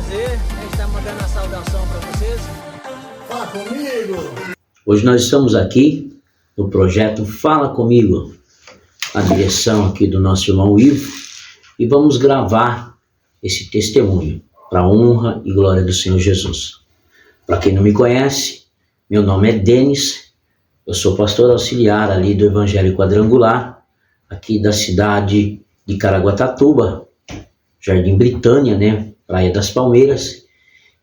prazer em estar mandando a saudação para vocês. Fala comigo! Hoje nós estamos aqui no projeto Fala Comigo, a direção aqui do nosso irmão Ivo, e vamos gravar esse testemunho para a honra e glória do Senhor Jesus. Para quem não me conhece, meu nome é Denis, eu sou pastor auxiliar ali do Evangelho Quadrangular, aqui da cidade de Caraguatatuba, Jardim Britânia, né? Praia das Palmeiras.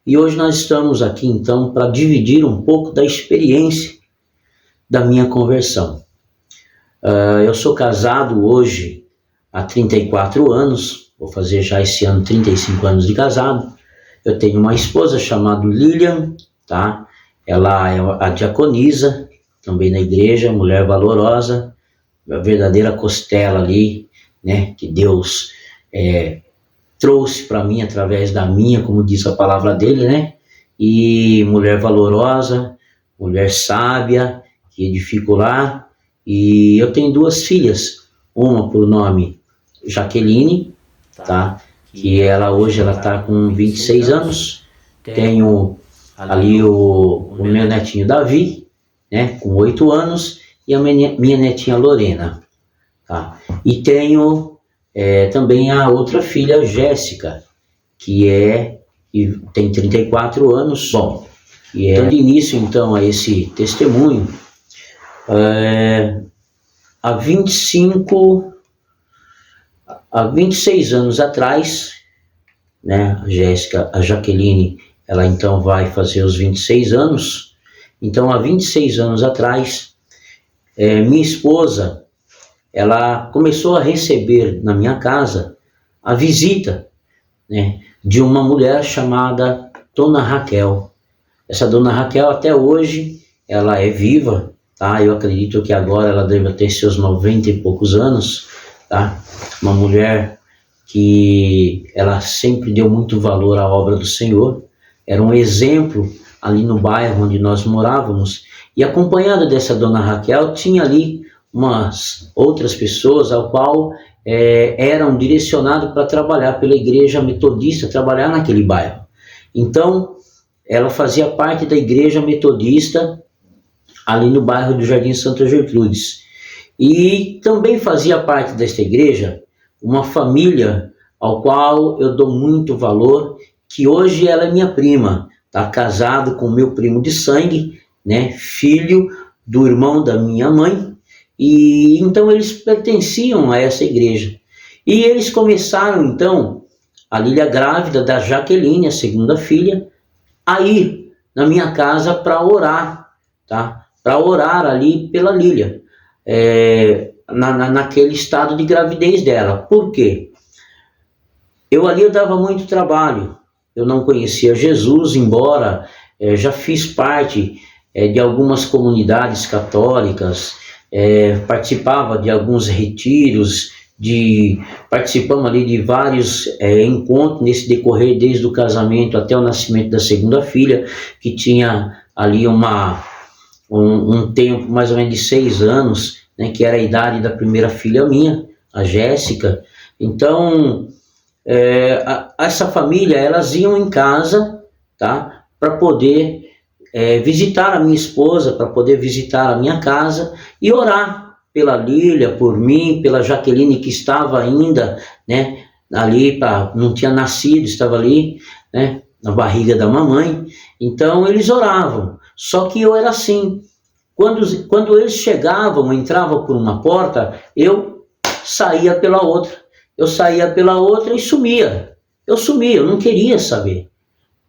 E hoje nós estamos aqui então para dividir um pouco da experiência da minha conversão. Eu sou casado hoje há 34 anos, vou fazer já esse ano 35 anos de casado. Eu tenho uma esposa chamada Lilian, tá? Ela é a diaconisa, também na igreja, mulher valorosa, a verdadeira costela ali, né? Que Deus trouxe para mim através da minha, como diz a palavra dele, né? E mulher valorosa, mulher sábia, que edifica o lar. E eu tenho duas filhas, uma por nome Jaqueline, tá? Que ela hoje está com 26 anos. Tenho ali o meu netinho Davi, né? Com 8 anos, e a minha netinha Lorena, tá? E tenho também a outra filha, Jéssica, que tem 34 anos. Bom, dando início então a esse testemunho, há 26 anos atrás, né, a Jaqueline, ela então vai fazer os 26 anos, então há 26 anos atrás, minha esposa, ela começou a receber na minha casa a visita, né, de uma mulher chamada Dona Raquel. Essa Dona Raquel até hoje, ela é viva, tá? Eu acredito que agora ela deve ter seus 90 e poucos anos, tá? Uma mulher que ela sempre deu muito valor à obra do Senhor, era um exemplo ali no bairro onde nós morávamos, e acompanhada dessa Dona Raquel tinha ali umas outras pessoas ao qual eram direcionados para trabalhar pela igreja metodista, trabalhar naquele bairro. Então, ela fazia parte da igreja metodista ali no bairro do Jardim Santa Gertrudes. E também fazia parte desta igreja uma família ao qual eu dou muito valor, que hoje ela é minha prima, tá casado com meu primo de sangue, né, filho do irmão da minha mãe. E então eles pertenciam a essa igreja. E eles começaram então, a Lília grávida da Jaqueline, a segunda filha, a ir na minha casa para orar, tá? Para orar ali pela Lília, naquele estado de gravidez dela. Por quê? Eu dava muito trabalho, eu não conhecia Jesus, embora já fiz parte de algumas comunidades católicas, participava de alguns retiros, participamos ali de vários encontros nesse decorrer, desde o casamento até o nascimento da segunda filha, que tinha ali um tempo mais ou menos de 6 anos, né, que era a idade da primeira filha minha, a Jéssica. Então, essa família, elas iam em casa, tá, para poder visitar a minha esposa, para poder visitar a minha casa e orar pela Lília, por mim, pela Jaqueline, que estava ainda, né, ali, não tinha nascido, estava ali, né, na barriga da mamãe. Então eles oravam, só que eu era assim, quando eles chegavam, entravam por uma porta, eu saía pela outra e sumia, eu não queria saber,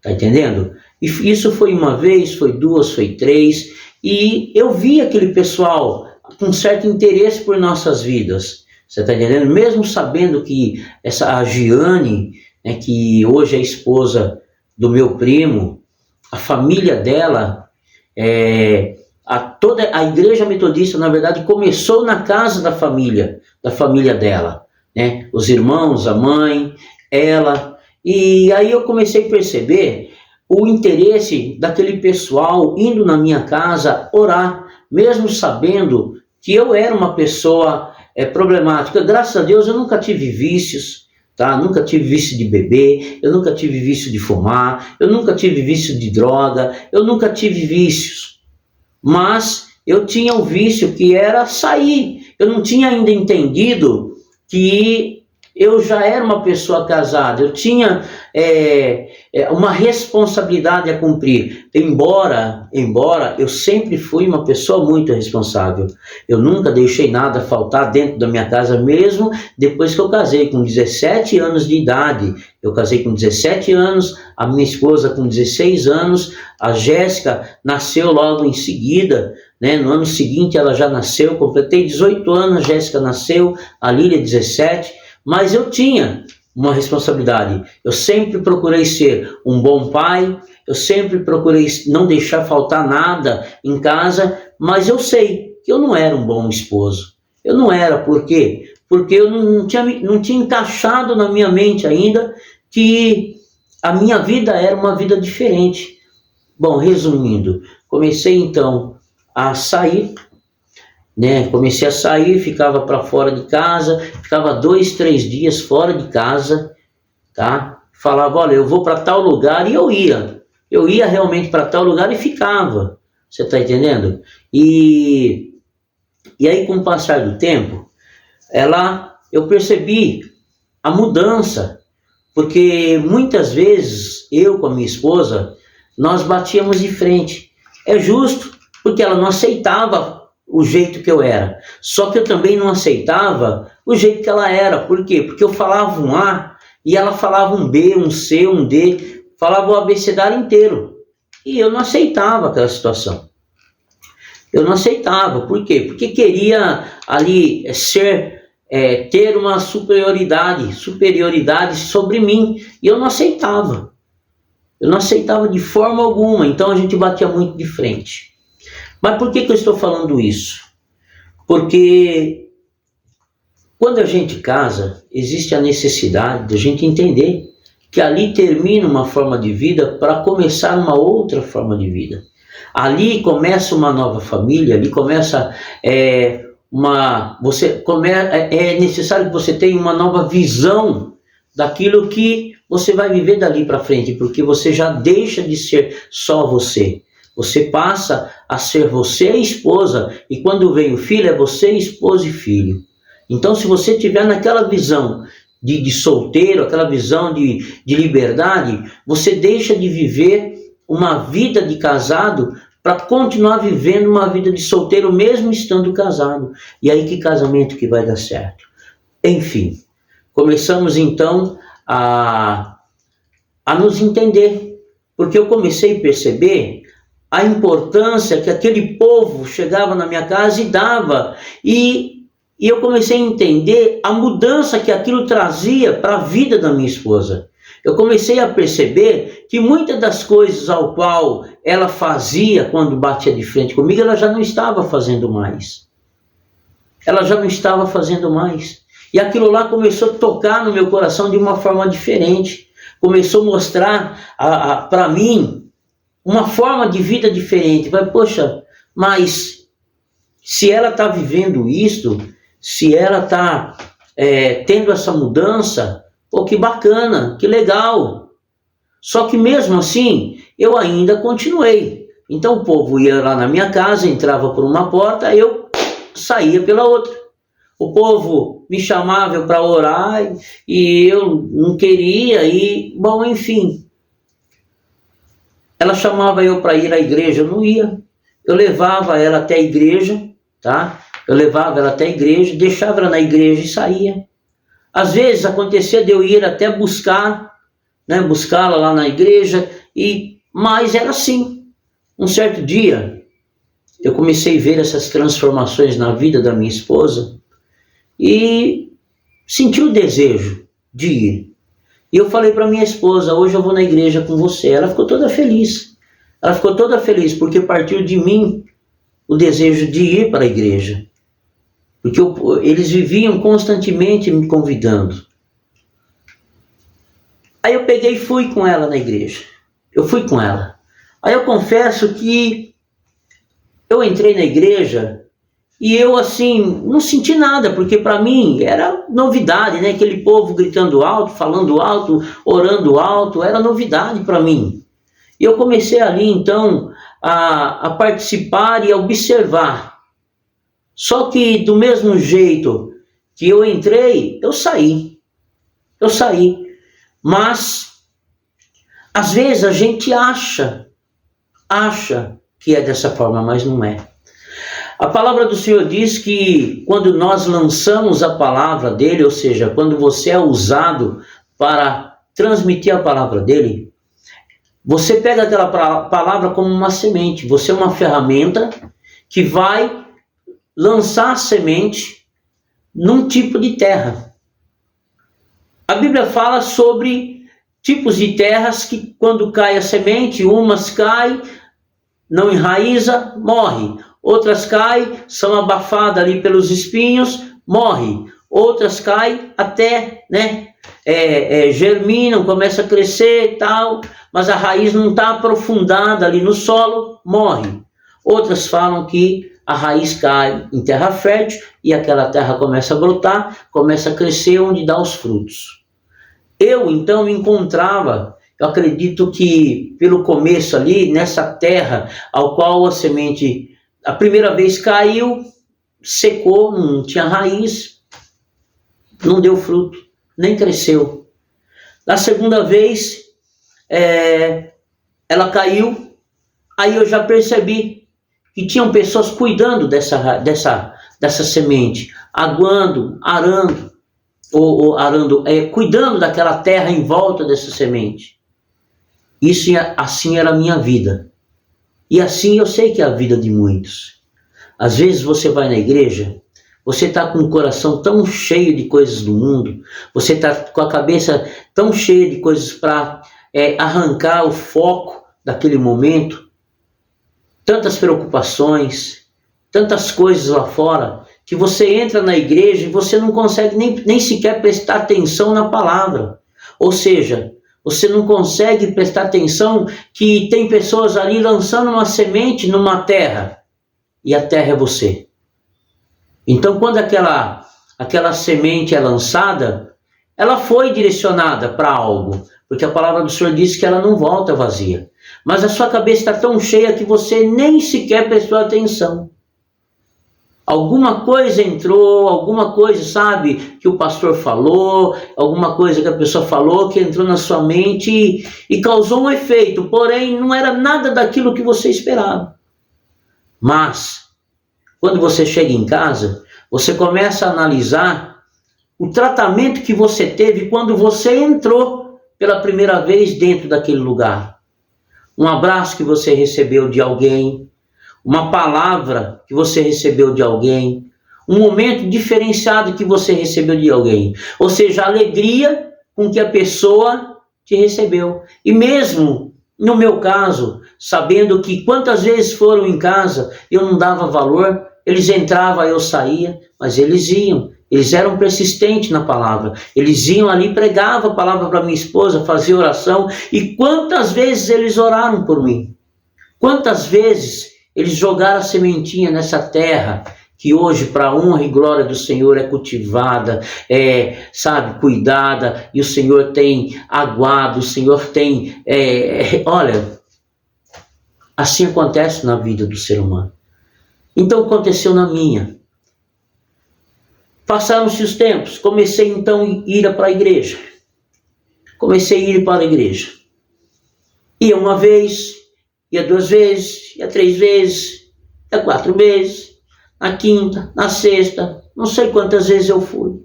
tá entendendo? E isso foi uma vez, foi duas, foi 3, e eu vi aquele pessoal com certo interesse por nossas vidas, você está entendendo? Mesmo sabendo que a Giane, né, que hoje é esposa do meu primo, a família dela, toda a igreja metodista, na verdade, começou na casa da família dela, né? Os irmãos, a mãe, ela, e aí eu comecei a perceber o interesse daquele pessoal indo na minha casa orar, mesmo sabendo que eu era uma pessoa problemática. Graças a Deus eu nunca tive vícios, tá? Nunca tive vício de beber, eu nunca tive vício de fumar, eu nunca tive vício de droga, eu nunca tive vícios. Mas eu tinha um vício que era sair. Eu não tinha ainda entendido que eu já era uma pessoa casada, eu tinha uma responsabilidade a cumprir, embora eu sempre fui uma pessoa muito responsável. Eu nunca deixei nada faltar dentro da minha casa, mesmo depois que eu casei com 17 anos de idade. Eu casei com 17 anos, a minha esposa com 16 anos, a Jéssica nasceu logo em seguida, né? No ano seguinte ela já nasceu, completei 18 anos, a Jéssica nasceu, a Lília 17. Mas eu tinha uma responsabilidade. Eu sempre procurei ser um bom pai, eu sempre procurei não deixar faltar nada em casa, mas eu sei que eu não era um bom esposo. Eu não era, por quê? Porque eu não tinha encaixado na minha mente ainda que a minha vida era uma vida diferente. Bom, resumindo, comecei então a sair, né? Comecei a sair, ficava para fora de casa, ficava 2, 3 dias fora de casa, tá? Falava, olha, eu vou para tal lugar, e eu ia realmente para tal lugar e ficava, você tá entendendo? E aí, com o passar do tempo, eu percebi a mudança, porque muitas vezes eu com a minha esposa, nós batíamos de frente. É justo, porque ela não aceitava o jeito que eu era. Só que eu também não aceitava o jeito que ela era. Por quê? Porque eu falava um A e ela falava um B, um C, um D, falava o abecedário inteiro. E eu não aceitava aquela situação. Eu não aceitava. Por quê? Porque queria ali ter uma superioridade sobre mim. E eu não aceitava. Eu não aceitava de forma alguma. Então a gente batia muito de frente. Mas por que eu estou falando isso? Porque quando a gente casa, existe a necessidade de a gente entender que ali termina uma forma de vida para começar uma outra forma de vida. Ali começa uma nova família, ali começa é necessário que você tenha uma nova visão daquilo que você vai viver dali para frente, porque você já deixa de ser só você. Você passa a ser você a esposa, e quando vem o filho, é você, esposa e filho. Então, se você tiver naquela visão de solteiro, aquela visão de liberdade, você deixa de viver uma vida de casado para continuar vivendo uma vida de solteiro, mesmo estando casado. E aí, que casamento que vai dar certo? Enfim, começamos então a nos entender, porque eu comecei a perceber a importância que aquele povo chegava na minha casa e dava, e eu comecei a entender a mudança que aquilo trazia para a vida da minha esposa. Eu comecei a perceber que muitas das coisas ao qual ela fazia quando batia de frente comigo, ela já não estava fazendo mais. Ela já não estava fazendo mais. E aquilo lá começou a tocar no meu coração de uma forma diferente. Começou a mostrar para mim uma forma de vida diferente. Poxa, mas se ela está vivendo isso, se ela está tendo essa mudança, pô, que bacana, que legal. Só que mesmo assim, eu ainda continuei. Então o povo ia lá na minha casa, entrava por uma porta, eu saía pela outra. O povo me chamava para orar e eu não queria, e bom, enfim. Ela chamava eu para ir à igreja, eu não ia. Eu levava ela até a igreja, tá? Eu levava ela até a igreja, deixava ela na igreja e saía. Às vezes acontecia de eu ir até buscá-la lá na igreja, mas era assim. Um certo dia, eu comecei a ver essas transformações na vida da minha esposa e senti o desejo de ir. E eu falei para minha esposa, hoje eu vou na igreja com você. Ela ficou toda feliz. Ela ficou toda feliz porque partiu de mim o desejo de ir para a igreja. Porque eles viviam constantemente me convidando. Aí eu peguei e fui com ela na igreja. Eu fui com ela. Aí eu confesso que eu entrei na igreja E eu assim, não senti nada, porque para mim era novidade, né? Aquele povo gritando alto, falando alto, orando alto, era novidade para mim. E eu comecei ali então a participar e a observar. Só que do mesmo jeito que eu entrei, eu saí. Mas às vezes a gente acha que é dessa forma, mas não é. A palavra do Senhor diz que quando nós lançamos a palavra dele, ou seja, quando você é usado para transmitir a palavra dele, você pega aquela palavra como uma semente, você é uma ferramenta que vai lançar a semente num tipo de terra. A Bíblia fala sobre tipos de terras que quando cai a semente, umas caem, não enraiza, morre. Outras caem, são abafadas ali pelos espinhos, morre. Outras caem até, germinam, começa a crescer e tal, mas a raiz não está aprofundada ali no solo, morre. Outras falam que a raiz cai em terra fértil e aquela terra começa a brotar, começa a crescer onde dá os frutos. Eu então me encontrava, eu acredito que pelo começo ali, nessa terra ao qual a semente a primeira vez caiu, secou, não tinha raiz, não deu fruto, nem cresceu. Na segunda vez, ela caiu, aí eu já percebi que tinham pessoas cuidando dessa semente, aguando, arando, cuidando daquela terra em volta dessa semente. Isso assim era a minha vida. E assim eu sei que é a vida de muitos. Às vezes você vai na igreja, você está com o coração tão cheio de coisas do mundo, você está com a cabeça tão cheia de coisas para arrancar o foco daquele momento, tantas preocupações, tantas coisas lá fora, que você entra na igreja e você não consegue nem sequer prestar atenção na palavra. Ou seja, você não consegue prestar atenção que tem pessoas ali lançando uma semente numa terra, e a terra é você. Então quando aquela semente é lançada, ela foi direcionada para algo, porque a palavra do Senhor diz que ela não volta vazia. Mas a sua cabeça está tão cheia que você nem sequer prestou atenção. Alguma coisa entrou, alguma coisa, sabe, que o pastor falou, alguma coisa que a pessoa falou que entrou na sua mente e causou um efeito, porém não era nada daquilo que você esperava. Mas, quando você chega em casa, você começa a analisar o tratamento que você teve quando você entrou pela primeira vez dentro daquele lugar. Um abraço que você recebeu de alguém, uma palavra que você recebeu de alguém, um momento diferenciado que você recebeu de alguém, ou seja, a alegria com que a pessoa te recebeu. E mesmo no meu caso, sabendo que quantas vezes foram em casa, eu não dava valor, eles entravam, eu saía, mas eles iam, eles eram persistentes na palavra, eles iam ali, pregavam a palavra para minha esposa, faziam oração, e quantas vezes eles oraram por mim, quantas vezes eles jogaram a sementinha nessa terra que hoje, para a honra e glória do Senhor, é cultivada, cuidada, e o Senhor tem aguado, o Senhor tem... olha, assim acontece na vida do ser humano. Então aconteceu na minha. Passaram-se os tempos, comecei então a ir para a igreja. Ia uma vez... ia 2 vezes, ia 3 vezes, ia 4 vezes, na quinta, na sexta, não sei quantas vezes eu fui.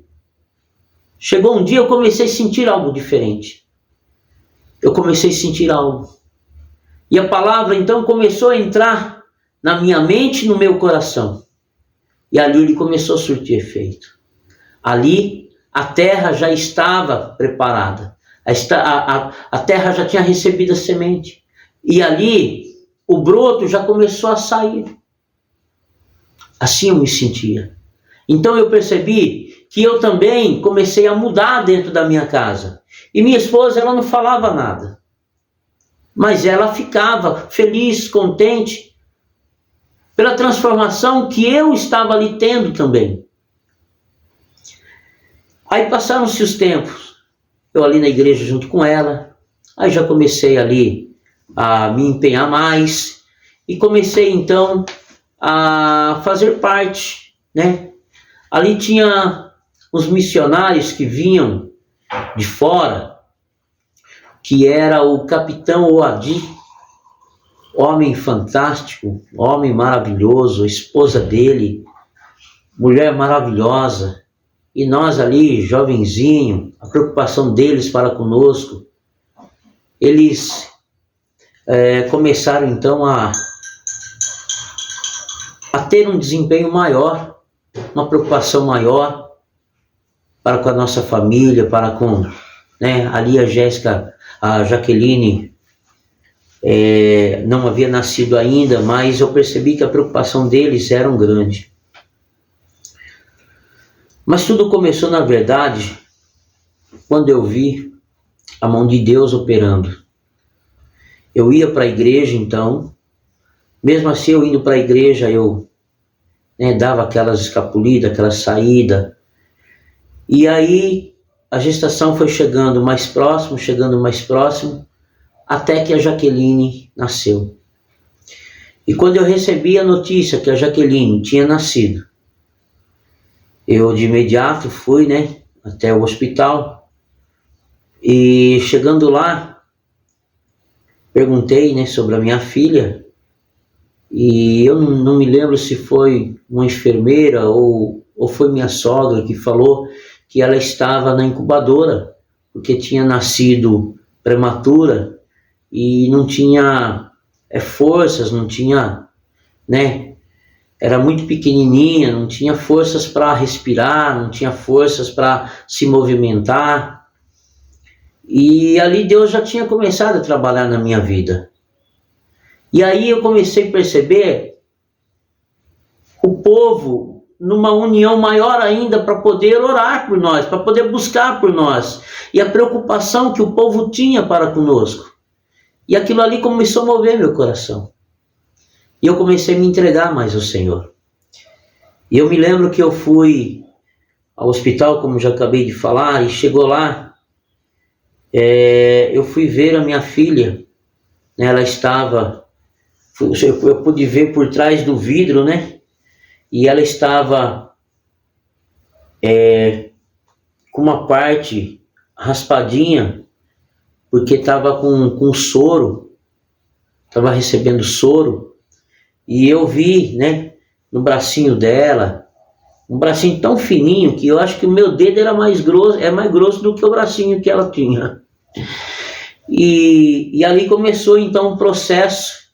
Chegou um dia eu comecei a sentir algo diferente. E a palavra então começou a entrar na minha mente e no meu coração. E ali ele começou a surtir efeito. Ali a terra já estava preparada. A terra já tinha recebido a semente. E ali o broto já começou a sair. Assim eu me sentia. Então eu percebi que eu também comecei a mudar dentro da minha casa. E minha esposa, ela não falava nada. Mas ela ficava feliz, contente. pela transformação que eu estava ali tendo também. Aí passaram-se os tempos, eu ali na igreja junto com ela, aí já comecei ali a me empenhar mais e comecei então a fazer parte, né? Ali tinha os missionários que vinham de fora, que era o capitão Oadi, homem fantástico, homem maravilhoso, a esposa dele, mulher maravilhosa, e nós ali, jovenzinho, a preocupação deles para conosco. Eles começaram então a ter um desempenho maior, uma preocupação maior para com a nossa família, para com, né, ali a Jaqueline não havia nascido ainda, mas eu percebi que a preocupação deles era grande. Mas tudo começou, na verdade, quando eu vi a mão de Deus operando. Eu ia para a igreja, então, mesmo assim eu indo para a igreja, eu dava aquelas escapulidas, aquela saída. E aí a gestação foi chegando mais próximo, até que a Jaqueline nasceu. E quando eu recebi a notícia que a Jaqueline tinha nascido, eu de imediato fui, até o hospital. E chegando lá, perguntei, sobre a minha filha. E eu não me lembro se foi uma enfermeira ou foi minha sogra que falou que ela estava na incubadora, porque tinha nascido prematura e não tinha forças, não tinha, era muito pequenininha, não tinha forças para respirar, não tinha forças para se movimentar. E ali Deus já tinha começado a trabalhar na minha vida. E aí eu comecei a perceber o povo numa união maior ainda para poder orar por nós, para poder buscar por nós. E a preocupação que o povo tinha para conosco. E aquilo ali começou a mover meu coração. E eu comecei a me entregar mais ao Senhor. E eu me lembro que eu fui ao hospital, como já acabei de falar, e chegou lá, eu fui ver a minha filha, ela estava, eu pude ver por trás do vidro, e ela estava com uma parte raspadinha, porque estava com soro, estava recebendo soro. E eu vi, no bracinho dela, um bracinho tão fininho que eu acho que o meu dedo era mais grosso do que o bracinho que ela tinha. E ali começou então um processo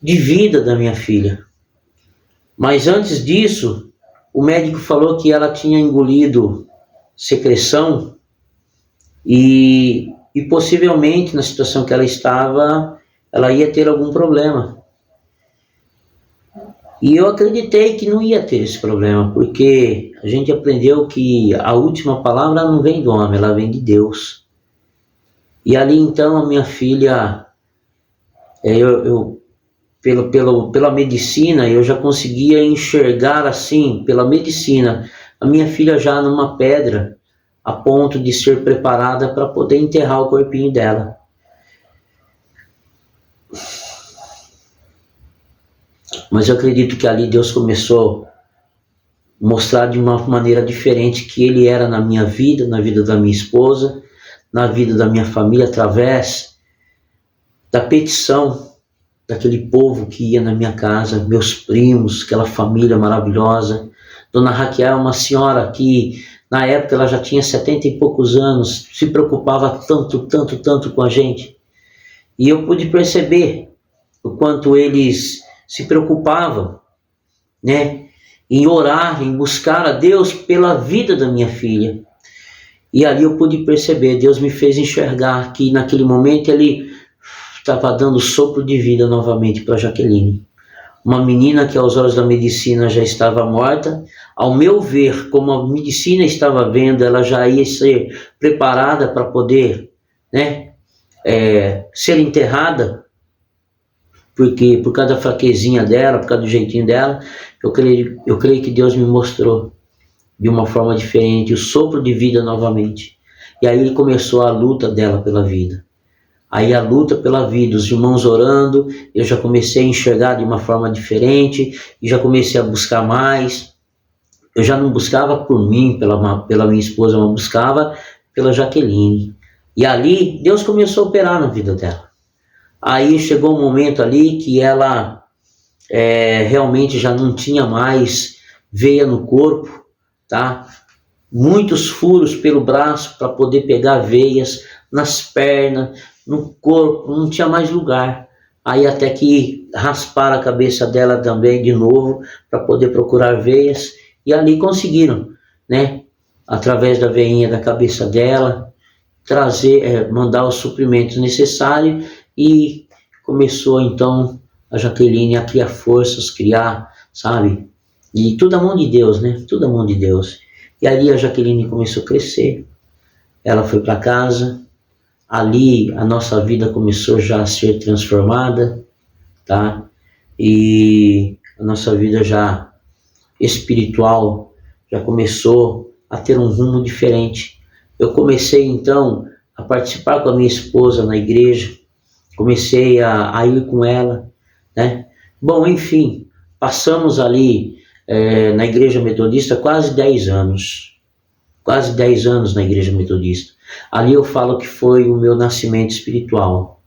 de vida da minha filha. Mas antes disso, o médico falou que ela tinha engolido secreção e possivelmente na situação que ela estava, ela ia ter algum problema. E eu acreditei que não ia ter esse problema, porque a gente aprendeu que a última palavra não vem do homem, ela vem de Deus. E ali então a minha filha, pela medicina, eu já conseguia enxergar assim, pela medicina, a minha filha já numa pedra, a ponto de ser preparada para poder enterrar o corpinho dela. Mas eu acredito que ali Deus começou a mostrar de uma maneira diferente que Ele era na minha vida, na vida da minha esposa, na vida da minha família, através da petição daquele povo que ia na minha casa, meus primos, aquela família maravilhosa. Dona Raquel é uma senhora que, na época, ela já tinha 70 e poucos anos, se preocupava tanto com a gente. E eu pude perceber o quanto eles se preocupavam, em orar, em buscar a Deus pela vida da minha filha. E ali eu pude perceber, Deus me fez enxergar que naquele momento Ele estava dando sopro de vida novamente para Jaqueline. Uma menina que aos olhos da medicina já estava morta. Ao meu ver, como a medicina estava vendo, ela já ia ser preparada para poder ser enterrada. porque por causa da fraquezinha dela, por causa do jeitinho dela, eu creio que Deus me mostrou de uma forma diferente o sopro de vida novamente. E aí começou a luta dela pela vida. Aí a luta pela vida, os irmãos orando, eu já comecei a enxergar de uma forma diferente, e já comecei a buscar mais. Eu já não buscava por mim, pela minha esposa, mas buscava pela Jaqueline. E ali Deus começou a operar na vida dela. Aí chegou um momento ali que ela realmente já não tinha mais veia no corpo, tá? Muitos furos pelo braço para poder pegar veias nas pernas, no corpo, não tinha mais lugar. Aí até que rasparam a cabeça dela também de novo para poder procurar veias, e ali conseguiram, né? Através da veinha da cabeça dela, mandar os suprimentos necessários, e começou então a Jaqueline a criar forças, sabe? E tudo a mão de Deus, né? Tudo a mão de Deus. E ali a Jaqueline começou a crescer. Ela foi para casa. Ali a nossa vida começou já a ser transformada, tá? E a nossa vida já espiritual já começou a ter um rumo diferente. Eu comecei então a participar com a minha esposa na igreja, comecei a ir com ela, né? Bom, enfim, passamos ali na igreja metodista quase 10 anos. Quase 10 anos na igreja metodista. Ali eu falo que foi o meu nascimento espiritual.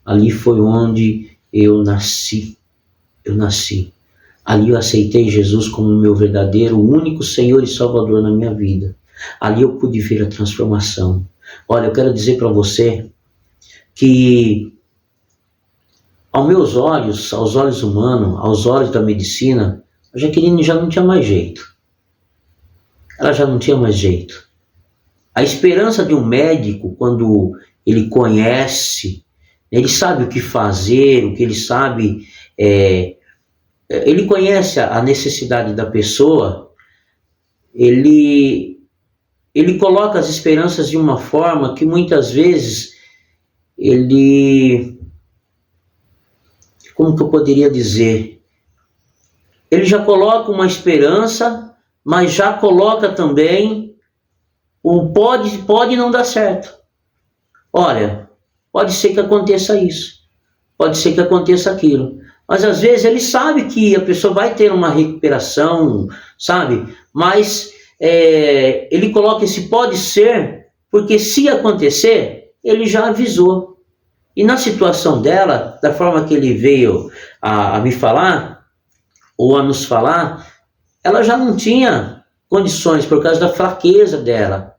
Ali foi onde eu nasci. Ali eu aceitei Jesus como meu verdadeiro, único Senhor e Salvador na minha vida. Ali eu pude ver a transformação. Olha, eu quero dizer para você que aos meus olhos, aos olhos humanos, aos olhos da medicina, a Jaqueline já não tinha mais jeito. Ela já não tinha mais jeito. A esperança de um médico, quando ele conhece, ele sabe o que fazer, o que ele sabe, ele conhece a necessidade da pessoa, ele coloca as esperanças de uma forma que muitas vezes como que eu poderia dizer? Ele já coloca uma esperança, mas já coloca também pode não dar certo. Olha, pode ser que aconteça isso, pode ser que aconteça aquilo, mas às vezes ele sabe que a pessoa vai ter uma recuperação, sabe? Mas ele coloca esse pode ser, porque se acontecer, ele já avisou. E na situação dela, da forma que ele veio a me falar, ou a nos falar, ela já não tinha condições por causa da fraqueza dela.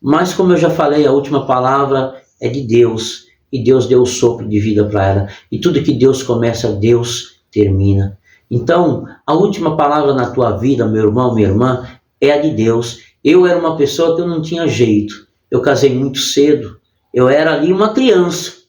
Mas como eu já falei, a última palavra é de Deus. E Deus deu o sopro de vida para ela. E tudo que Deus começa, Deus termina. Então, a última palavra na tua vida, meu irmão, minha irmã, é a de Deus. Eu era uma pessoa que eu não tinha jeito. Eu casei muito cedo. Eu era ali uma criança.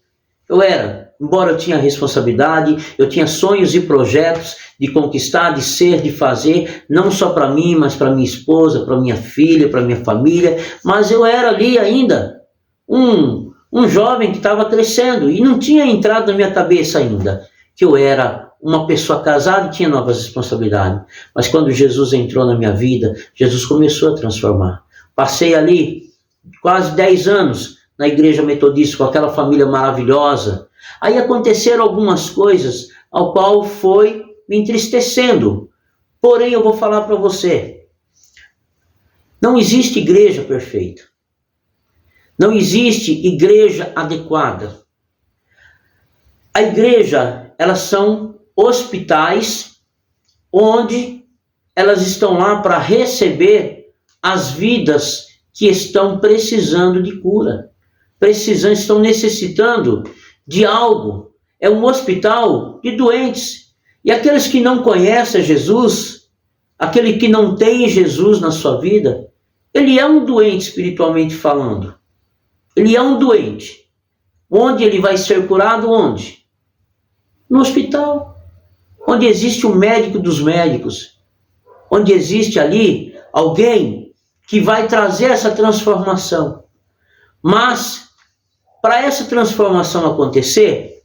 Embora eu tinha responsabilidade, eu tinha sonhos e projetos de conquistar, de ser, de fazer, não só para mim, mas para minha esposa, para minha filha, para minha família, mas eu era ali ainda um jovem que estava crescendo e não tinha entrado na minha cabeça ainda que eu era uma pessoa casada e tinha novas responsabilidades. Mas quando Jesus entrou na minha vida, Jesus começou a transformar. Passei ali quase 10 anos na igreja metodista com aquela família maravilhosa. Aí aconteceram algumas coisas ao qual foi me entristecendo. Porém, eu vou falar para você, não existe igreja perfeita. Não existe igreja adequada. A igreja, elas são hospitais onde elas estão lá para receber as vidas que estão precisando de cura. Estão necessitando de algo. É um hospital de doentes. E aqueles que não conhecem Jesus, aquele que não tem Jesus na sua vida, ele é um doente espiritualmente falando. Ele é um doente. Onde ele vai ser curado? Onde? No hospital. Onde existe um médico dos médicos. Onde existe ali alguém que vai trazer essa transformação. Mas, para essa transformação acontecer,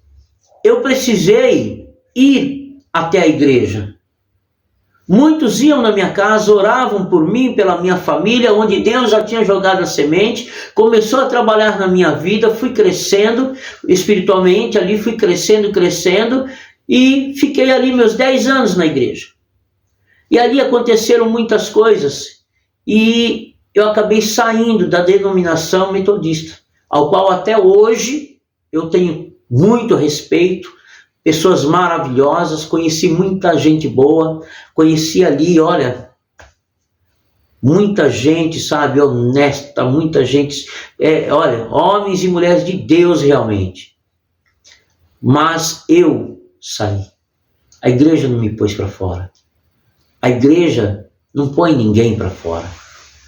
eu precisei ir até a igreja. Muitos iam na minha casa, oravam por mim, pela minha família, onde Deus já tinha jogado a semente, começou a trabalhar na minha vida, fui crescendo espiritualmente, ali fui crescendo, e fiquei ali meus 10 anos na igreja. E ali aconteceram muitas coisas, e eu acabei saindo da denominação metodista, ao qual até hoje eu tenho muito respeito, pessoas maravilhosas, conheci muita gente boa, conheci ali, olha, muita gente, sabe, honesta, muita gente, olha, homens e mulheres de Deus realmente. Mas eu saí. A igreja não me pôs para fora. A igreja não põe ninguém para fora.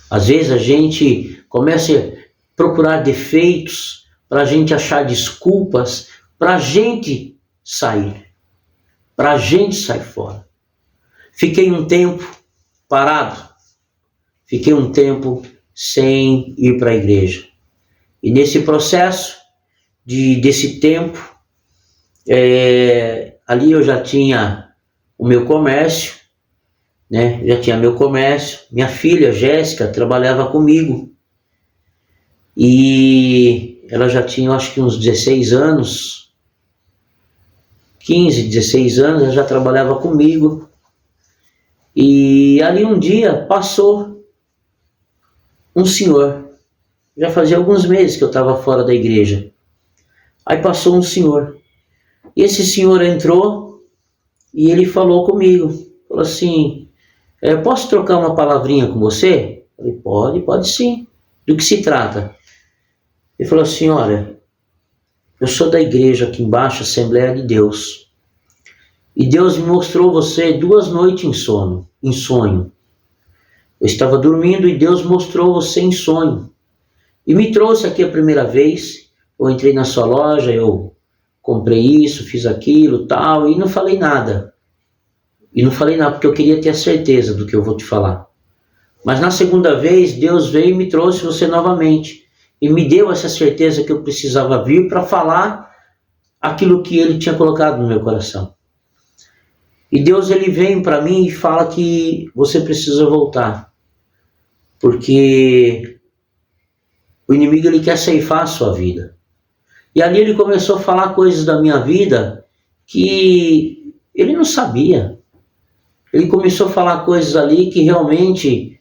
Às vezes a gente começa a procurar defeitos, para a gente achar desculpas, para a gente sair, para a gente sair fora. Fiquei um tempo parado, fiquei um tempo sem ir para a igreja. E nesse processo desse tempo, ali eu já tinha o meu comércio, né? Já tinha meu comércio. Minha filha Jéssica trabalhava comigo e ela já tinha, acho que uns 16 anos, 15, 16 anos, ela já trabalhava comigo. E ali um dia passou um senhor, já fazia alguns meses que eu estava fora da igreja. Aí passou um senhor, e esse senhor entrou e ele falou comigo, falou assim: posso trocar uma palavrinha com você? Eu falei: pode sim. Do que se trata? Ele falou assim: olha, eu sou da igreja aqui embaixo, Assembleia de Deus, e Deus me mostrou você 2 noites em sonho. Eu estava dormindo e Deus mostrou você em sonho, e me trouxe aqui a primeira vez. Eu entrei na sua loja, eu comprei isso, fiz aquilo, tal, e não falei nada. E não falei nada porque eu queria ter a certeza do que eu vou te falar. Mas na segunda vez, Deus veio e me trouxe você novamente. E me deu essa certeza que eu precisava vir para falar aquilo que Ele tinha colocado no meu coração. E Deus, Ele vem para mim e fala que você precisa voltar. Porque o inimigo, ele quer ceifar a sua vida. E ali Ele começou a falar coisas da minha vida que Ele não sabia. Ele começou a falar coisas ali que realmente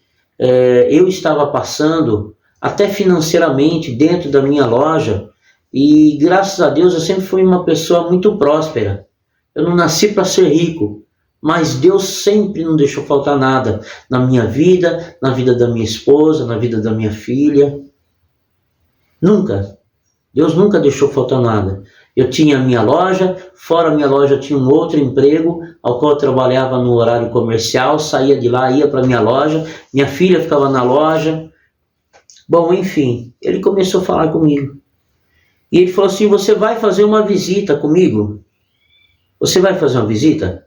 eu estava passando, até financeiramente, dentro da minha loja. E graças a Deus eu sempre fui uma pessoa muito próspera. Eu não nasci para ser rico, mas Deus sempre não deixou faltar nada na minha vida, na vida da minha esposa, na vida da minha filha. Nunca. Deus nunca deixou faltar nada. Eu tinha a minha loja, fora a minha loja eu tinha um outro emprego, ao qual eu trabalhava no horário comercial, saía de lá, ia para a minha loja, minha filha ficava na loja. Bom, enfim, ele começou a falar comigo. E ele falou assim: você vai fazer uma visita comigo? Você vai fazer uma visita?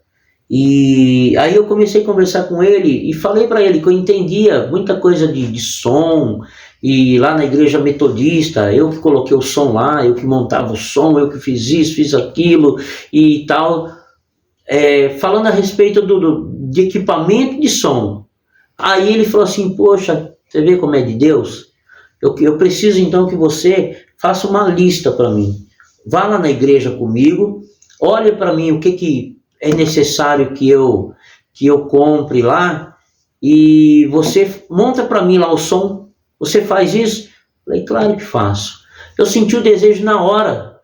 E aí eu comecei a conversar com ele e falei para ele que eu entendia muita coisa de som. E lá na igreja metodista, eu que coloquei o som lá, eu que montava o som, eu que fiz isso, fiz aquilo e tal. Falando a respeito de equipamento de som. Aí ele falou assim: poxa, você vê como é de Deus? Eu preciso então que você faça uma lista para mim. Vá lá na igreja comigo, olhe para mim o que é necessário que eu compre lá, e você monta para mim lá o som. Você faz isso? Falei: claro que faço. Eu senti o desejo na hora,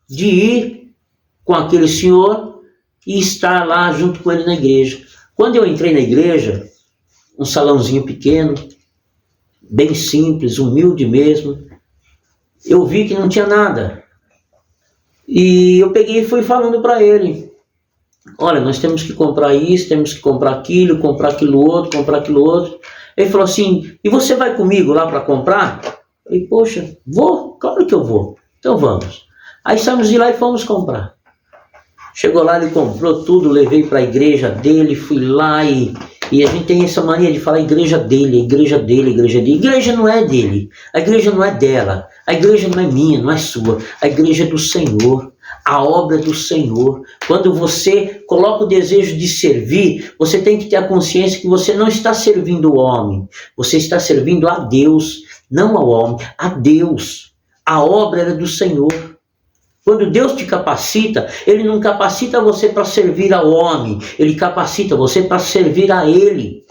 de ir com aquele senhor e estar lá junto com ele na igreja. Quando eu entrei na igreja, um salãozinho pequeno, bem simples, humilde mesmo, eu vi que não tinha nada. E eu peguei e fui falando para ele: olha, nós temos que comprar isso, temos que comprar aquilo outro. Ele falou assim: e você vai comigo lá para comprar? Eu falei: poxa, vou, claro que eu vou. Então vamos. Aí saímos de lá e fomos comprar. Chegou lá, ele comprou tudo, levei para a igreja dele, fui lá e E a gente tem essa mania de falar a igreja dele, a igreja dele, a igreja dele. A igreja não é dele, a igreja não é dela, a igreja não é minha, não é sua. A igreja é do Senhor, a obra é do Senhor. Quando você coloca o desejo de servir, você tem que ter a consciência que você não está servindo o homem, você está servindo a Deus, não ao homem, a Deus. A obra é do Senhor. Quando Deus te capacita, Ele não capacita você para servir ao homem, Ele capacita você para servir a Ele.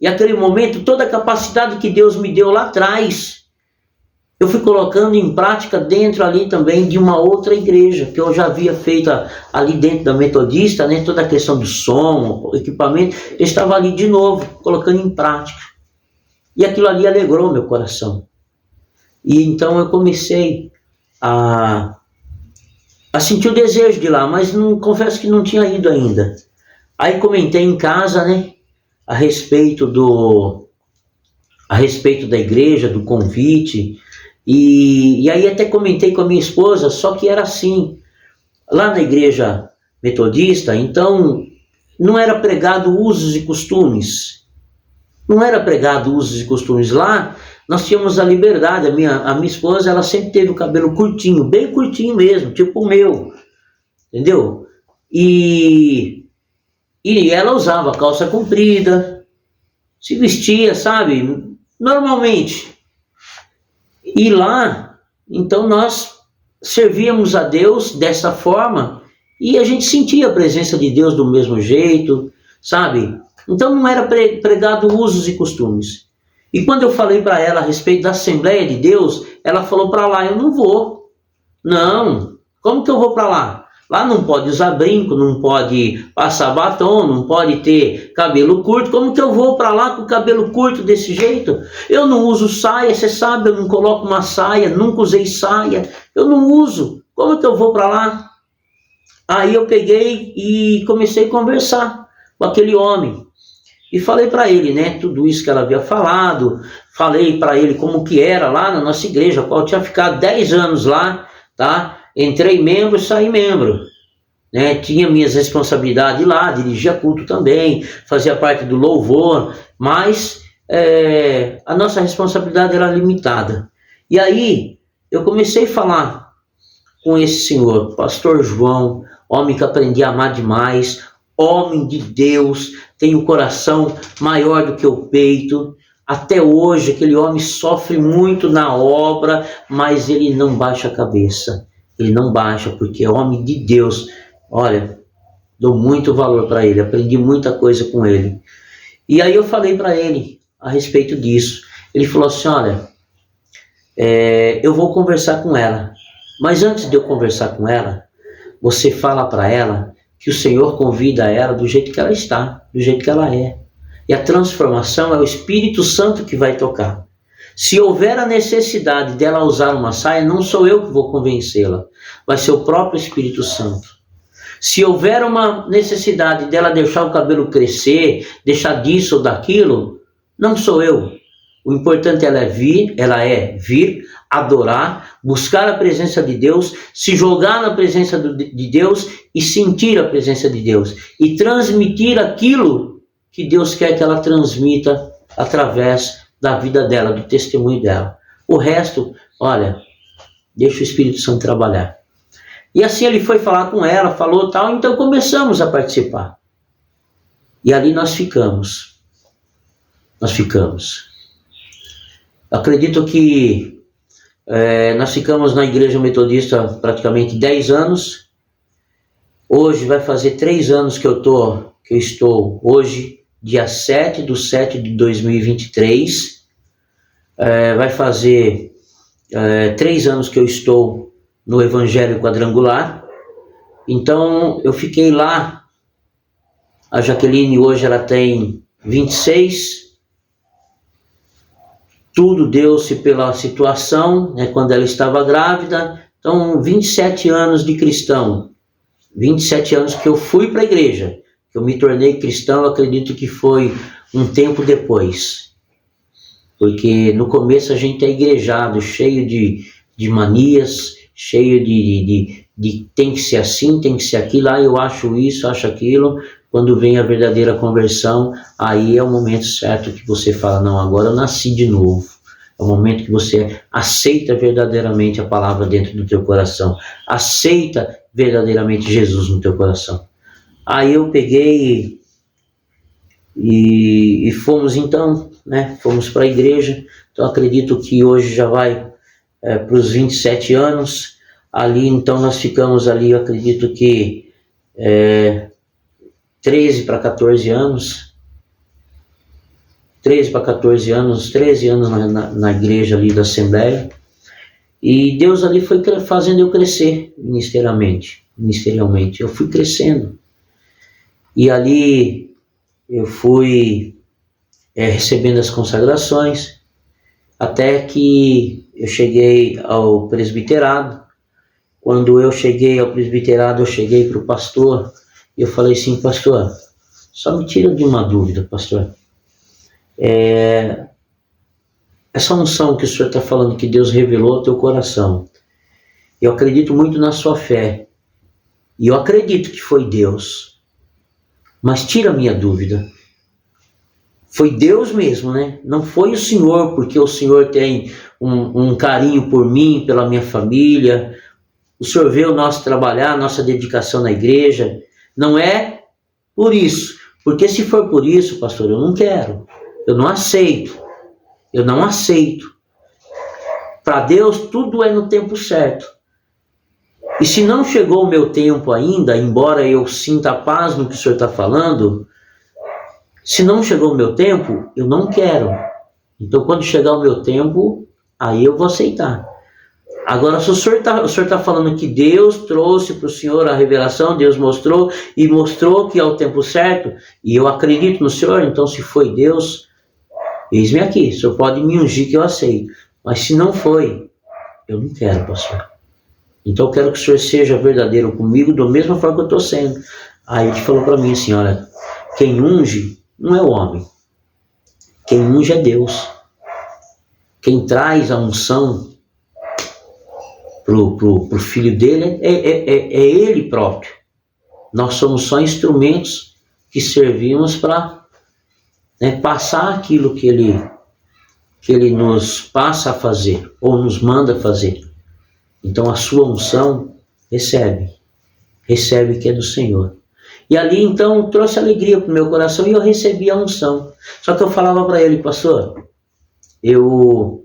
E naquele momento, toda a capacidade que Deus me deu lá atrás, eu fui colocando em prática dentro ali também de uma outra igreja, que eu já havia feito ali dentro da Metodista, né, toda a questão do som, o equipamento, eu estava ali de novo, colocando em prática. E aquilo ali alegrou meu coração. E então eu comecei a sentir o desejo de ir lá, mas confesso que não tinha ido ainda. Aí comentei em casa, né, a respeito da igreja, do convite, e aí até comentei com a minha esposa, só que era assim, lá na igreja metodista, então não era pregado usos e costumes, lá nós tínhamos a liberdade. A minha esposa, ela sempre teve o cabelo curtinho, bem curtinho mesmo, tipo o meu, entendeu? E ela usava calça comprida, se vestia, sabe, normalmente. E lá, então nós servíamos a Deus dessa forma, e a gente sentia a presença de Deus do mesmo jeito, sabe? Então não era pregado usos e costumes. E quando eu falei para ela a respeito da Assembleia de Deus, ela falou para lá: eu não vou. Não, como que eu vou para lá? Lá não pode usar brinco, não pode passar batom, não pode ter cabelo curto. Como que eu vou para lá com o cabelo curto desse jeito? Eu não uso saia, você sabe, eu não coloco uma saia, nunca usei saia, eu não uso. Como que eu vou para lá? Aí eu peguei e comecei a conversar com aquele homem. E falei para ele, né, tudo isso que ela havia falado, falei para ele como que era lá na nossa igreja, a qual eu tinha ficado 10 anos lá, tá? Entrei membro e saí membro, né? Tinha minhas responsabilidades lá, dirigia culto também, fazia parte do louvor, mas a nossa responsabilidade era limitada. E aí eu comecei a falar com esse senhor, pastor João, homem que aprendi a amar demais, homem de Deus, tem um coração maior do que o peito. Até hoje aquele homem sofre muito na obra, mas ele não baixa a cabeça. Ele não baixa, porque é homem de Deus. Olha, dou muito valor para ele, aprendi muita coisa com ele. E aí eu falei para ele a respeito disso. Ele falou assim: olha, eu vou conversar com ela, mas antes de eu conversar com ela, você fala para ela que o Senhor convida ela do jeito que ela está, do jeito que ela é. E a transformação é o Espírito Santo que vai tocar. Se houver a necessidade dela usar uma saia, não sou eu que vou convencê-la, vai ser o próprio Espírito Santo. Se houver uma necessidade dela deixar o cabelo crescer, deixar disso ou daquilo, não sou eu. O importante ela é vir, adorar, buscar a presença de Deus, se jogar na presença de Deus e sentir a presença de Deus e transmitir aquilo que Deus quer que ela transmita através da vida dela, do testemunho dela. O resto, olha, deixa o Espírito Santo trabalhar. E assim ele foi falar com ela, falou tal, então começamos a participar. E ali nós ficamos. Acredito que nós ficamos na igreja metodista praticamente 10 anos. Hoje vai fazer 3 anos que eu estou hoje, dia 7/7/2023. Vai fazer 3 anos que eu estou no Evangelho Quadrangular. Então eu fiquei lá. A Jaqueline hoje ela tem 26. Tudo deu-se pela situação, né, quando ela estava grávida. Então 27 anos de cristão. 27 anos que eu fui para a igreja, que eu me tornei cristão. Acredito que foi um tempo depois, porque no começo a gente é igrejado, cheio de manias, cheio de tem que ser assim, tem que ser aquilo, eu acho isso, acho aquilo, quando vem a verdadeira conversão, aí é o momento certo que você fala, não, agora eu nasci de novo. É o momento que você aceita verdadeiramente a palavra dentro do teu coração. Aceita verdadeiramente Jesus no teu coração. Aí eu peguei e fomos então, né? Fomos para a igreja. Então acredito que hoje já vai para os 27 anos. Ali então nós ficamos ali, eu acredito que 13 para 14 anos. 13 para 14 anos, 13 anos na igreja ali da Assembleia. E Deus ali foi fazendo eu crescer ministerialmente. Eu fui crescendo. E ali eu fui recebendo as consagrações, até que eu cheguei ao presbiterado. Quando eu cheguei ao presbiterado, eu cheguei para o pastor e eu falei assim, pastor, só me tira de uma dúvida, pastor. Essa unção que o senhor está falando, que Deus revelou ao teu coração, eu acredito muito na sua fé, e eu acredito que foi Deus, mas tira a minha dúvida. Foi Deus mesmo, né? Não foi o senhor, porque o senhor tem um carinho por mim, pela minha família, o senhor vê o nosso trabalhar, a nossa dedicação na igreja, não é por isso, porque se for por isso, pastor, eu não quero. Eu não aceito. Para Deus, tudo é no tempo certo. E se não chegou o meu tempo ainda, embora eu sinta a paz no que o senhor está falando, se não chegou o meu tempo, eu não quero. Então, quando chegar o meu tempo, aí eu vou aceitar. Agora, se o senhor está falando que Deus trouxe para o senhor a revelação, Deus mostrou, e mostrou que é o tempo certo, e eu acredito no senhor, então se foi Deus, eis-me aqui, o senhor pode me ungir que eu aceito. Mas se não foi, eu não quero, pastor. Então eu quero que o senhor seja verdadeiro comigo, da mesma forma que eu estou sendo. Aí ele falou para mim assim, olha, quem unge não é o homem. Quem unge é Deus. Quem traz a unção pro filho dele é ele próprio. Nós somos só instrumentos que servimos para passar aquilo que ele nos passa a fazer, ou nos manda fazer. Então a sua unção recebe que é do Senhor. E ali então trouxe alegria para o meu coração e eu recebi a unção. Só que eu falava para ele, pastor, eu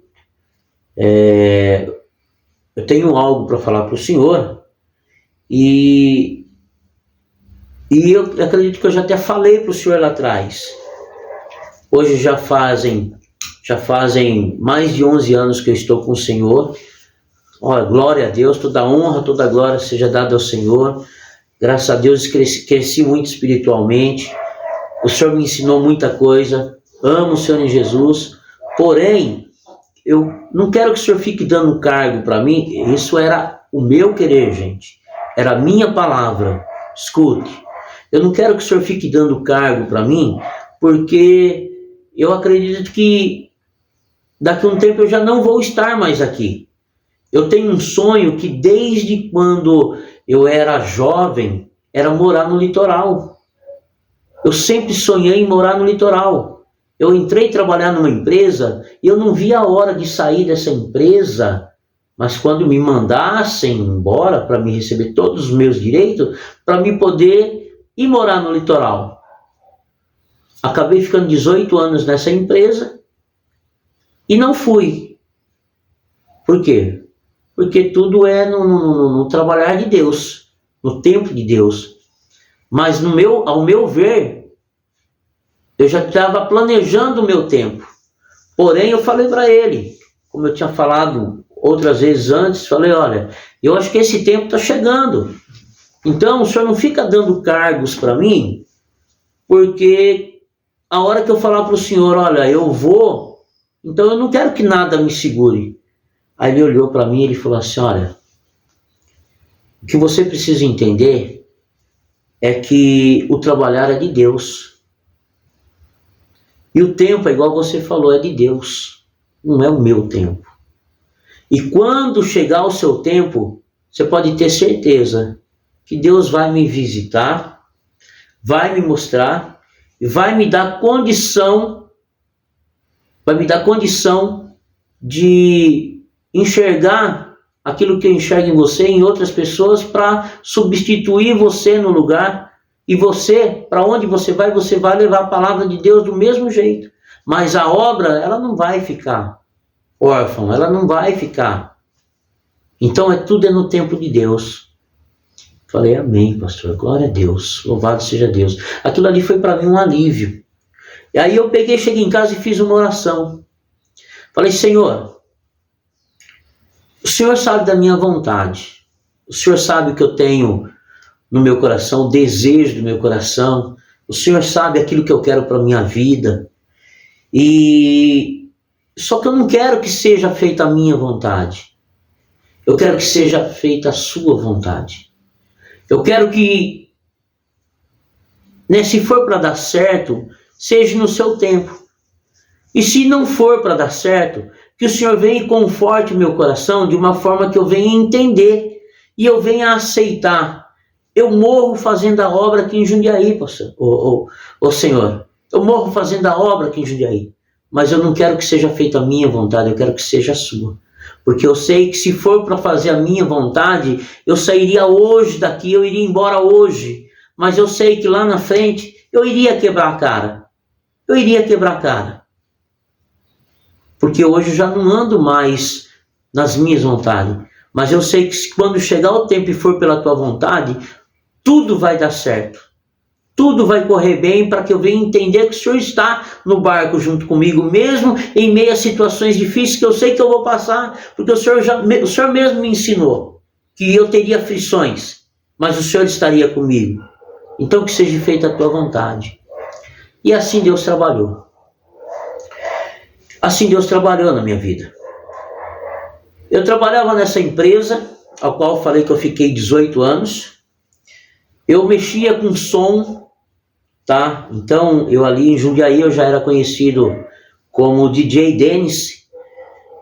tenho algo para falar para o senhor e eu acredito que eu já até falei para o senhor lá atrás. Hoje já fazem mais de 11 anos que eu estou com o Senhor. Olha, glória a Deus, toda honra, toda glória seja dada ao Senhor. Graças a Deus cresci muito espiritualmente. O Senhor me ensinou muita coisa. Amo o Senhor em Jesus. Porém, eu não quero que o Senhor fique dando cargo para mim. Isso era o meu querer, gente. Era a minha palavra. Escute. Eu não quero que o Senhor fique dando cargo para mim, porque eu acredito que daqui a um tempo eu já não vou estar mais aqui. Eu tenho um sonho que desde quando eu era jovem, era morar no litoral. Eu sempre sonhei em morar no litoral. Eu entrei trabalhar numa empresa e eu não via a hora de sair dessa empresa, mas quando me mandassem embora para me receber todos os meus direitos, para me poder ir morar no litoral. Acabei ficando 18 anos nessa empresa e não fui. Por quê? Porque tudo é no trabalhar de Deus, no tempo de Deus. Mas ao meu ver, eu já estava planejando o meu tempo. Porém, eu falei para ele, como eu tinha falado outras vezes antes, falei, olha, eu acho que esse tempo está chegando. Então, o senhor não fica dando cargos para mim, porque a hora que eu falar para o senhor, olha, eu vou, então eu não quero que nada me segure. Aí ele olhou para mim e ele falou assim, olha, o que você precisa entender é que o trabalhar é de Deus. E o tempo, é igual você falou, é de Deus. Não é o meu tempo. E quando chegar o seu tempo, você pode ter certeza que Deus vai me visitar, vai me mostrar e vai me dar condição de enxergar aquilo que eu enxergo em você, em outras pessoas, para substituir você no lugar. E você, para onde você vai levar a palavra de Deus do mesmo jeito. Mas a obra, ela não vai ficar órfã, ela não vai ficar. Então tudo é no tempo de Deus. Falei, amém, pastor, glória a Deus, louvado seja Deus. Aquilo ali foi para mim um alívio. E aí eu cheguei em casa e fiz uma oração. Falei, Senhor, o Senhor sabe da minha vontade. O Senhor sabe o que eu tenho no meu coração, o desejo do meu coração. O Senhor sabe aquilo que eu quero para a minha vida. Só que eu não quero que seja feita a minha vontade. Eu quero que seja feita a sua vontade. Eu quero que, se for para dar certo, seja no seu tempo. E se não for para dar certo, que o Senhor venha e conforte o meu coração de uma forma que eu venha entender e eu venha aceitar. Eu morro fazendo a obra aqui em Jundiaí, pastor, Senhor. Eu morro fazendo a obra aqui em Jundiaí. Mas eu não quero que seja feita a minha vontade, eu quero que seja a sua. Porque eu sei que se for para fazer a minha vontade, eu sairia hoje daqui, eu iria embora hoje. Mas eu sei que lá na frente, eu iria quebrar a cara. Porque hoje eu já não ando mais nas minhas vontades. Mas eu sei que quando chegar o tempo e for pela tua vontade, tudo vai dar certo. Tudo vai correr bem para que eu venha entender que o Senhor está no barco junto comigo, mesmo em meio a situações difíceis que eu sei que eu vou passar, porque o Senhor mesmo me ensinou que eu teria aflições, mas o Senhor estaria comigo. Então que seja feita a tua vontade. E assim Deus trabalhou. Assim Deus trabalhou na minha vida. Eu trabalhava nessa empresa, ao qual eu falei que eu fiquei 18 anos. Eu mexia com som, tá? Então, eu ali em Jundiaí, eu já era conhecido como DJ Dennis,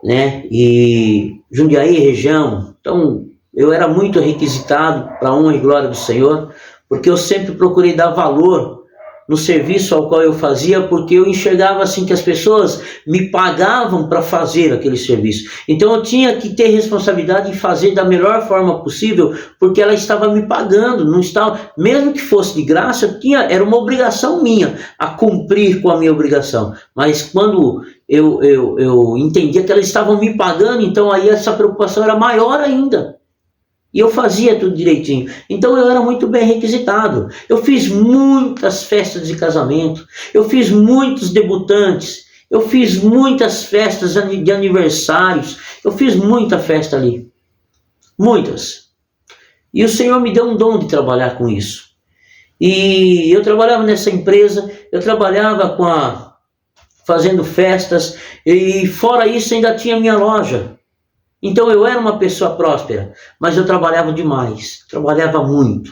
né? E Jundiaí, região. Então, eu era muito requisitado para a honra e glória do Senhor, porque eu sempre procurei dar valor no serviço ao qual eu fazia, porque eu enxergava assim que as pessoas me pagavam para fazer aquele serviço. Então eu tinha que ter responsabilidade de fazer da melhor forma possível, porque ela estava me pagando, não estava, mesmo que fosse de graça, era uma obrigação minha a cumprir com a minha obrigação. Mas quando eu entendia que elas estavam me pagando, então aí essa preocupação era maior ainda. E eu fazia tudo direitinho. Então eu era muito bem requisitado. Eu fiz muitas festas de casamento. Eu fiz muitos debutantes. Eu fiz muitas festas de aniversários. Eu fiz muita festa ali. Muitas. E o Senhor me deu um dom de trabalhar com isso. E eu trabalhava nessa empresa. Eu trabalhava fazendo festas. E fora isso ainda tinha minha loja. Então eu era uma pessoa próspera, mas eu trabalhava demais, trabalhava muito.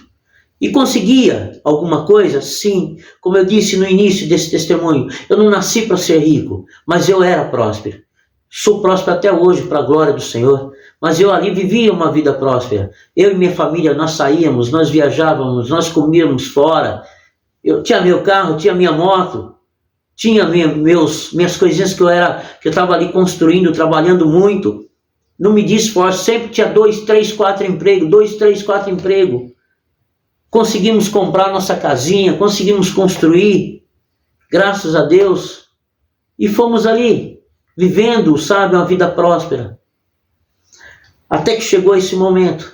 E conseguia alguma coisa? Sim. Como eu disse no início desse testemunho, eu não nasci para ser rico, mas eu era próspero. Sou próspero até hoje para a glória do Senhor, mas eu ali vivia uma vida próspera. Eu e minha família, nós saíamos, nós viajávamos, nós comíamos fora. Eu tinha meu carro, tinha minha moto, tinha minhas coisinhas que eu estava ali construindo, trabalhando muito. Não me di esforço, sempre tinha 2, 3, 4 empregos. Conseguimos comprar nossa casinha, conseguimos construir, graças a Deus. E fomos ali, vivendo, sabe, uma vida próspera. Até que chegou esse momento.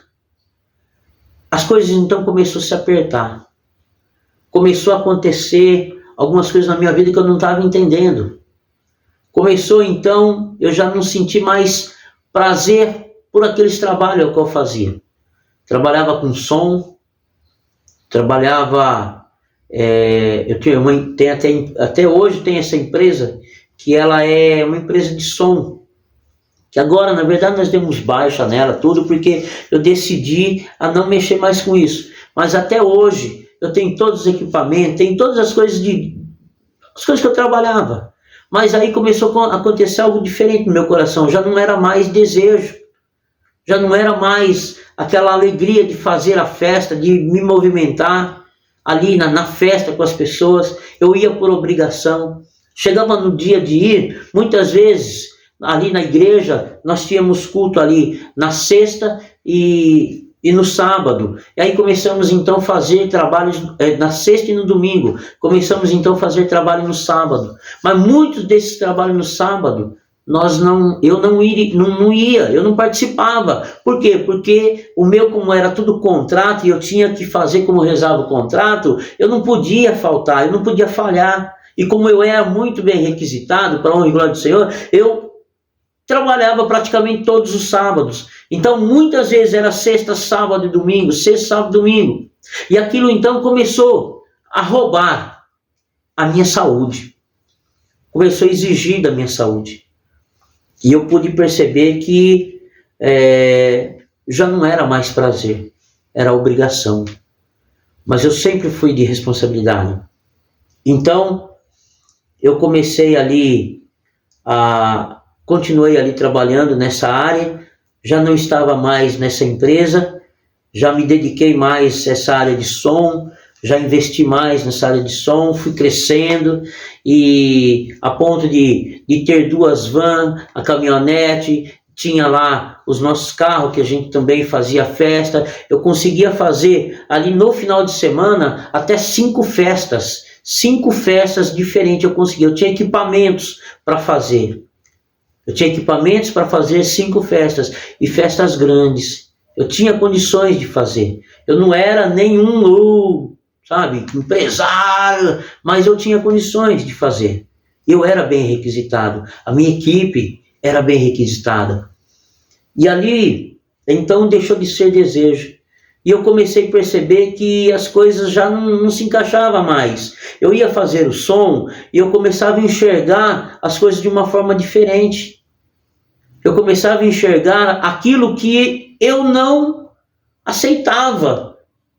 As coisas então começaram a se apertar. Começou a acontecer algumas coisas na minha vida que eu não estava entendendo. Começou então, eu já não senti mais prazer por aqueles trabalhos que eu fazia. Trabalhava com som, trabalhava, até hoje tem essa empresa, que ela é uma empresa de som, que agora na verdade nós demos baixa nela, tudo, porque eu decidi a não mexer mais com isso. Mas até hoje eu tenho todos os equipamentos, tenho todas as coisas que eu trabalhava. Mas aí começou a acontecer algo diferente no meu coração. Já não era mais desejo. Já não era mais aquela alegria de fazer a festa, de me movimentar. ali na festa com as pessoas, eu ia por obrigação. Chegava no dia de ir, muitas vezes ali na igreja, nós tínhamos culto ali na sexta e no sábado. E aí começamos então a fazer trabalhos na sexta e no domingo. Começamos então a fazer trabalho no sábado. Mas muitos desses trabalhos no sábado, eu não ia, eu não participava. Por quê? Porque o meu, como era tudo contrato e eu tinha que fazer como rezava o contrato, eu não podia faltar, eu não podia falhar. E como eu era muito bem requisitado, para a honra e glória do Senhor, eu trabalhava praticamente todos os sábados. Então, muitas vezes era sexta, sábado e domingo, sexta, sábado e domingo. E aquilo então começou a roubar a minha saúde. Começou a exigir da minha saúde. E eu pude perceber que já não era mais prazer, era obrigação. Mas eu sempre fui de responsabilidade. Então, eu comecei ali continuei ali trabalhando nessa área, já não estava mais nessa empresa, já me dediquei mais a essa área de som, já investi mais nessa área de som, fui crescendo e a ponto de ter 2 vans, a caminhonete, tinha lá os nossos carros que a gente também fazia festa. Eu conseguia fazer ali no final de semana até 5 festas, 5 festas diferentes eu conseguia. Eu tinha equipamentos para fazer. Eu tinha equipamentos para fazer 5 festas e festas grandes. Eu tinha condições de fazer. Eu não era nenhum, empresário, mas eu tinha condições de fazer. Eu era bem requisitado. A minha equipe era bem requisitada. E ali, então, deixou de ser desejo. E eu comecei a perceber que as coisas já não se encaixavam mais. Eu ia fazer o som e eu começava a enxergar as coisas de uma forma diferente. Eu começava a enxergar aquilo que eu não aceitava.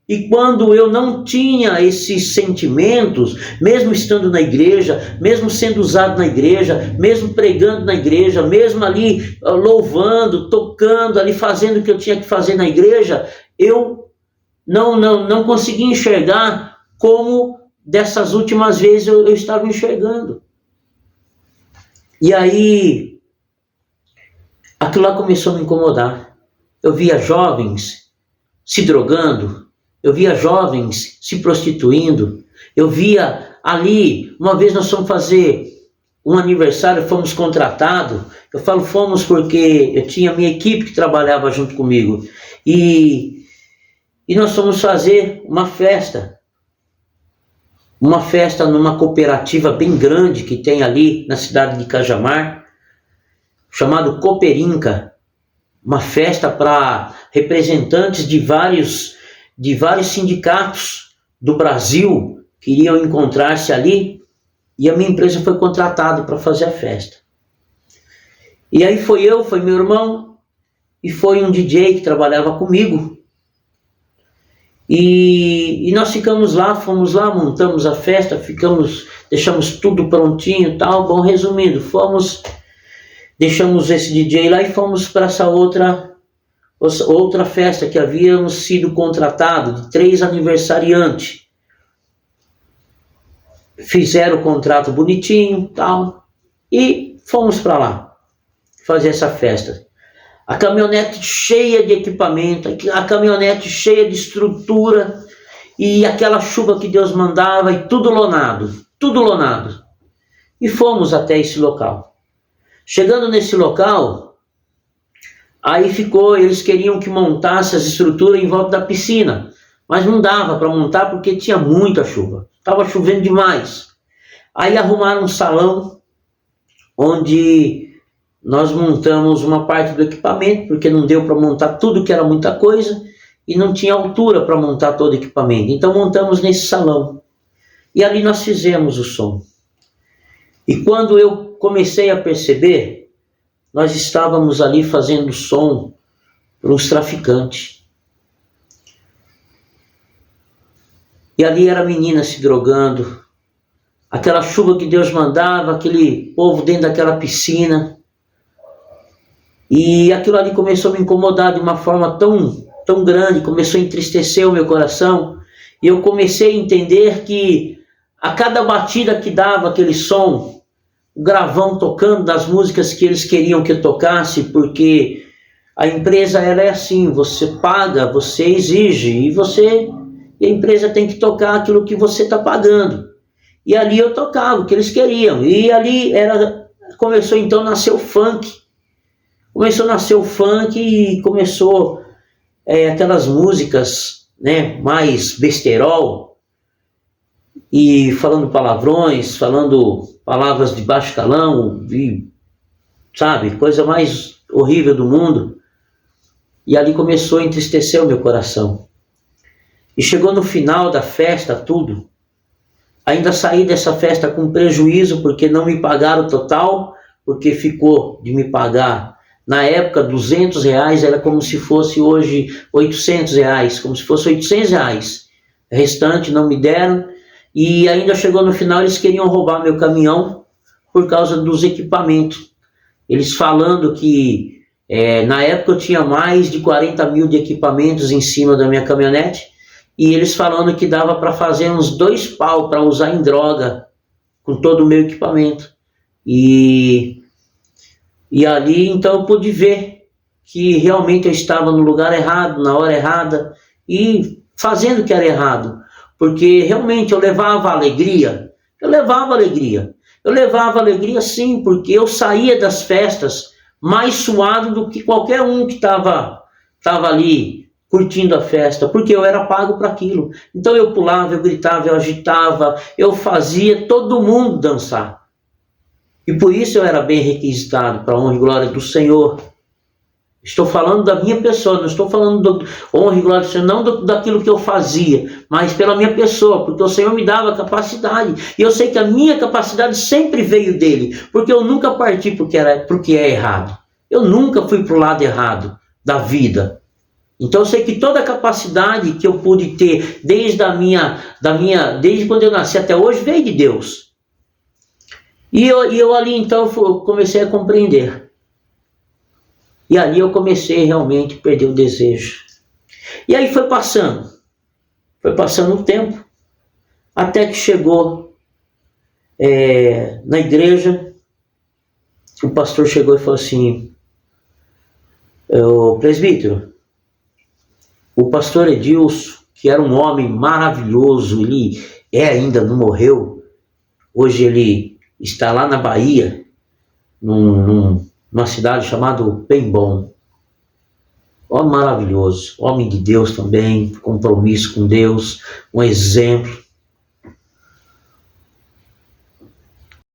E quando eu não tinha esses sentimentos, mesmo estando na igreja, mesmo sendo usado na igreja, mesmo pregando na igreja, mesmo ali louvando, tocando, ali fazendo o que eu tinha que fazer na igreja, eu não conseguia enxergar como dessas últimas vezes eu estava enxergando. E aí, aquilo lá começou a me incomodar. Eu via jovens se drogando, eu via jovens se prostituindo, eu via ali, uma vez nós fomos fazer um aniversário, fomos contratados, eu falo fomos porque eu tinha minha equipe que trabalhava junto comigo, e nós fomos fazer uma festa numa cooperativa bem grande que tem ali na cidade de Cajamar, chamado Cooperinca, uma festa para representantes de vários sindicatos do Brasil que iriam encontrar-se ali, e a minha empresa foi contratada para fazer a festa. E aí foi meu irmão, e foi um DJ que trabalhava comigo, e nós ficamos lá, fomos lá, montamos a festa, deixamos tudo prontinho e tal. Bom, resumindo, deixamos esse DJ lá e fomos para essa outra festa que havíamos sido contratados, de 3 aniversariantes. Fizeram o contrato bonitinho tal, e fomos para lá fazer essa festa. A caminhonete cheia de equipamento, a caminhonete cheia de estrutura, e aquela chuva que Deus mandava, e tudo lonado. E fomos até esse local. Chegando nesse local, aí eles queriam que montasse as estruturas em volta da piscina, mas não dava para montar porque tinha muita chuva, estava chovendo demais. Aí arrumaram um salão onde nós montamos uma parte do equipamento, porque não deu para montar tudo, que era muita coisa, e não tinha altura para montar todo o equipamento. Então montamos nesse salão. E ali nós fizemos o som. E quando eu comecei a perceber, nós estávamos ali fazendo som para os traficantes. E ali era a menina se drogando, aquela chuva que Deus mandava, aquele povo dentro daquela piscina. E aquilo ali começou a me incomodar de uma forma tão grande, começou a entristecer o meu coração. E eu comecei a entender que a cada batida que dava aquele som, o gravão tocando das músicas que eles queriam que eu tocasse, porque a empresa ela é assim, você paga, você exige, e a empresa tem que tocar aquilo que você está pagando. E ali eu tocava o que eles queriam. E ali começou então a nascer o funk. Começou a nascer o funk e começou aquelas músicas, né, mais besterol, e falando palavrões, falando palavras de baixo calão, e, sabe, coisa mais horrível do mundo. E ali começou a entristecer o meu coração. E chegou no final da festa, tudo. Ainda saí dessa festa com prejuízo, porque não me pagaram o total, porque ficou de me pagar, na época, R$200, era como se fosse hoje R$800, como se fosse R$800. O restante não me deram, e ainda chegou no final, eles queriam roubar meu caminhão por causa dos equipamentos. Eles falando que na época eu tinha mais de 40 mil de equipamentos em cima da minha caminhonete, e eles falando que dava para fazer uns 2 pau para usar em droga com todo o meu equipamento. E ali então eu pude ver que realmente eu estava no lugar errado, na hora errada, e fazendo o que era errado. Porque realmente eu levava alegria sim, porque eu saía das festas mais suado do que qualquer um que estava ali curtindo a festa, porque eu era pago para aquilo. Então eu pulava, eu gritava, eu agitava, eu fazia todo mundo dançar. E por isso eu era bem requisitado, para a honra e glória do Senhor. Estou falando da minha pessoa, não estou falando do honra e glória do Senhor, não daquilo que eu fazia, mas pela minha pessoa, porque o Senhor me dava capacidade. E eu sei que a minha capacidade sempre veio dele, porque eu nunca parti porque é errado. Eu nunca fui para o lado errado da vida. Então eu sei que toda a capacidade que eu pude ter desde quando eu nasci até hoje veio de Deus. E eu ali então comecei a compreender. E ali eu comecei realmente a perder o desejo. E aí foi passando o tempo, até que chegou na igreja, o pastor chegou e falou assim: "O presbítero, o pastor Edilson, que era um homem maravilhoso, ele ainda não morreu, hoje ele está lá na Bahia, numa cidade chamada Pembom. Homem maravilhoso, homem de Deus também, compromisso com Deus, um exemplo.